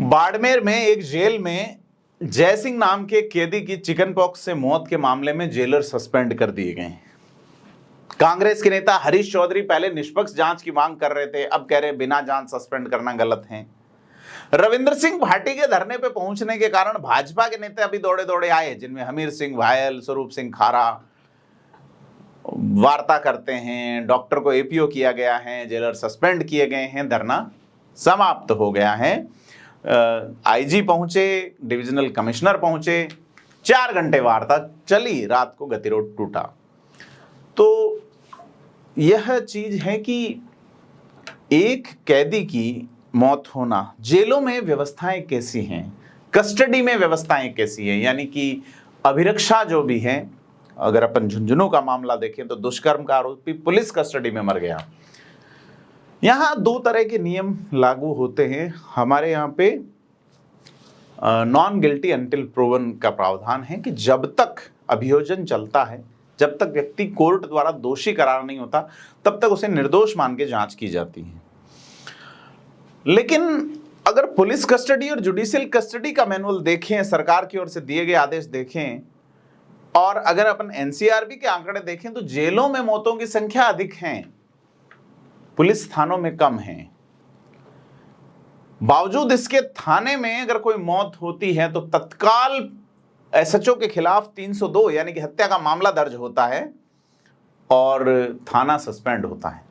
बाड़मेर में एक जेल में जयसिंह नाम के कैदी की चिकन पॉक्स से मौत के मामले में जेलर सस्पेंड कर दिए गए हैं। कांग्रेस के नेता हरीश चौधरी पहले निष्पक्ष जांच की मांग कर रहे थे, अब कह रहे बिना जांच सस्पेंड करना गलत है। रविंद्र सिंह भाटी के धरने पे पहुंचने के कारण भाजपा के नेता अभी दौड़े दौड़े आए, जिनमें हमीर सिंह भायल, स्वरूप सिंह खारा वार्ता करते हैं। डॉक्टर को एपीओ किया गया है, जेलर सस्पेंड किए गए हैं, धरना समाप्त हो गया है। आईजी पहुंचे, डिविजनल कमिश्नर पहुंचे, 4 घंटे वार्ता चली, रात को गतिरोध टूटा। तो यह चीज है कि एक कैदी की मौत होना, जेलों में व्यवस्थाएं कैसी हैं, कस्टडी में व्यवस्थाएं कैसी हैं, यानी कि अभिरक्षा जो भी है। अगर अपन झुंझुनू का मामला देखें तो दुष्कर्म का आरोपी पुलिस कस्टडी में मर गया। यहां 2 तरह के नियम लागू होते हैं। हमारे यहाँ पे नॉन गिल्टी अंटिल प्रूवन का प्रावधान है कि जब तक अभियोजन चलता है, जब तक व्यक्ति कोर्ट द्वारा दोषी करार नहीं होता, तब तक उसे निर्दोष मान के जांच की जाती है। लेकिन अगर पुलिस कस्टडी और जुडिशियल कस्टडी का मैनुअल देखें, सरकार की ओर से दिए गए आदेश देखें, और अगर अपन एनसीआरबी के आंकड़े देखें तो जेलों में मौतों की संख्या अधिक है, पुलिस थानों में कम है। बावजूद इसके थाने में अगर कोई मौत होती है तो तत्काल एसएचओ के खिलाफ 302 यानी कि हत्या का मामला दर्ज होता है और थाना सस्पेंड होता है,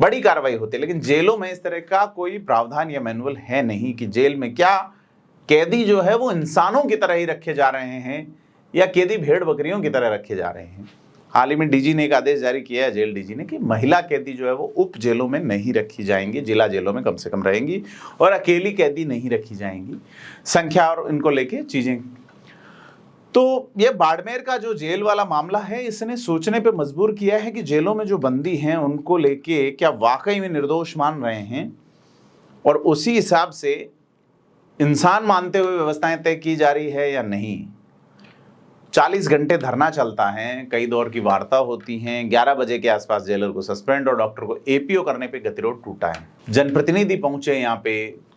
बड़ी कार्रवाई होती है। लेकिन जेलों में इस तरह का कोई प्रावधान या मैनुअल है नहीं कि जेल में क्या कैदी जो है वो इंसानों की तरह ही रखे जा रहे हैं या कैदी भेड़ बकरियों की तरह रखे जा रहे हैं। हाल ही में डीजी ने एक आदेश जारी किया है, जेल डीजी ने, कि महिला कैदी जो है वो उप जेलों में नहीं रखी जाएंगी, जिला जेलों में कम से कम रहेंगी, और अकेली कैदी नहीं रखी जाएंगी। संख्या और इनको लेके चीजें। तो ये बाड़मेर का जो जेल वाला मामला है, इसने सोचने पे मजबूर किया है कि जेलों में जो बंदी हैं उनको लेके क्या वाकई में निर्दोष मान रहे हैं, और उसी हिसाब से इंसान मानते हुए व्यवस्थाएं तय की जा रही है या नहीं। 40 घंटे धरना चलता है, कई दौर की वार्ता होती हैं, 11 बजे के आसपास जेलर को सस्पेंड और डॉक्टर को एपीओ करने पे गतिरोध टूटा है। जनप्रतिनिधि पहुंचे यहाँ पे,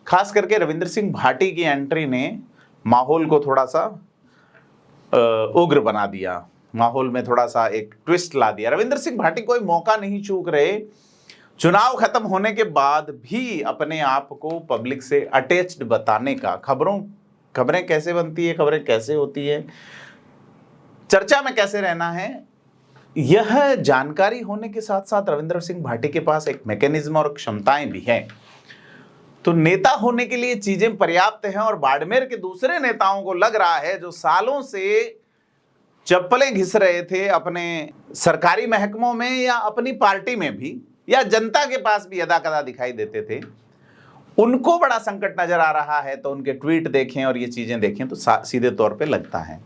खास करके रविंद्र सिंह भाटी की एंट्री ने माहौल को थोड़ा सा उग्र बना दिया, माहौल में थोड़ा सा एक ट्विस्ट ला दिया। रविंद्र सिंह भाटी कोई मौका नहीं चूक रहे, चुनाव खत्म होने के बाद भी अपने आप को पब्लिक से अटैच्ड बताने का। खबरें कैसे बनती है, खबरें कैसे होती है, चर्चा में कैसे रहना है, यह जानकारी होने के साथ साथ रविंद्र सिंह भाटी के पास एक मैकेनिज्म और क्षमताएं भी हैं। तो नेता होने के लिए चीजें पर्याप्त हैं, और बाड़मेर के दूसरे नेताओं को लग रहा है, जो सालों से चप्पलें घिस रहे थे अपने सरकारी महकमों में या अपनी पार्टी में भी, या जनता के पास भी यदा कदा दिखाई देते थे, उनको बड़ा संकट नजर आ रहा है। तो उनके ट्वीट देखें और ये चीजें देखें तो सीधे तौर पे लगता है।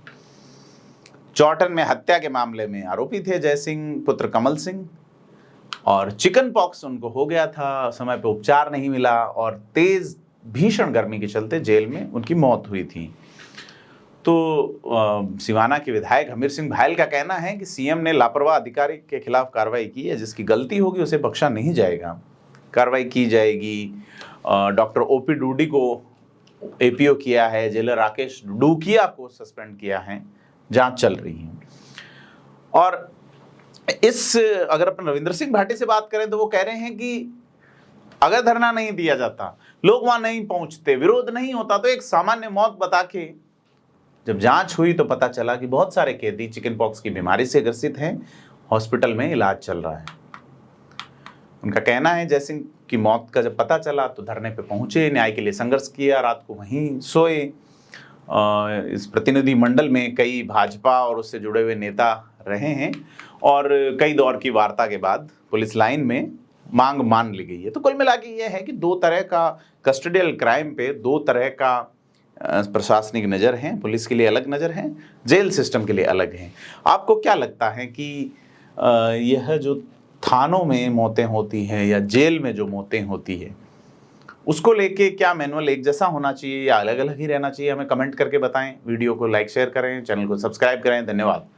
चौटन में हत्या के मामले में आरोपी थे जयसिंह पुत्र कमल सिंह, और चिकन पॉक्स उनको हो गया था, समय पे उपचार नहीं मिला, और तेज भीषण गर्मी के चलते जेल में उनकी मौत हुई थी। तो सिवाना के विधायक हमीर सिंह भायल का कहना है कि सीएम ने लापरवाह अधिकारी के खिलाफ कार्रवाई की है, जिसकी गलती होगी उसे बख्शा नहीं जाएगा, कार्रवाई की जाएगी। डॉक्टर ओपी डूडी को एपीओ किया है, जेलर राकेश डूकिया को सस्पेंड किया है, जांच चल रही है। और अगर अपन रविंद्र सिंह भाटी से बात करें तो वो कह रहे हैं कि अगर धरना नहीं दिया जाता, लोग वहां नहीं पहुंचते, विरोध नहीं होता, तो एक सामान्य मौत बता के जब जांच हुई तो पता चला कि बहुत सारे कैदी चिकन पॉक्स की बीमारी से ग्रसित हैं, हॉस्पिटल में इलाज चल रहा है। उनका कहना है जयसिंह की मौत का जब पता चला तो धरने पे पहुंचे, न्याय के लिए संघर्ष किया, रात को वहीं सोए। इस प्रतिनिधि मंडल में कई भाजपा और उससे जुड़े हुए नेता रहे हैं, और कई दौर की वार्ता के बाद पुलिस लाइन में मांग मान ली गई है। तो कुल मिला के यह है कि 2 तरह का कस्टोडियल क्राइम पे 2 तरह का प्रशासनिक नज़र है, पुलिस के लिए अलग नज़र है, जेल सिस्टम के लिए अलग है। आपको क्या लगता है कि यह जो थानों में मौतें होती हैं या जेल में जो मौतें होती है, उसको लेके क्या मैनुअल एक जैसा होना चाहिए या अलग अलग ही रहना चाहिए? हमें कमेंट करके बताएं। वीडियो को लाइक शेयर करें, चैनल को सब्सक्राइब करें। धन्यवाद।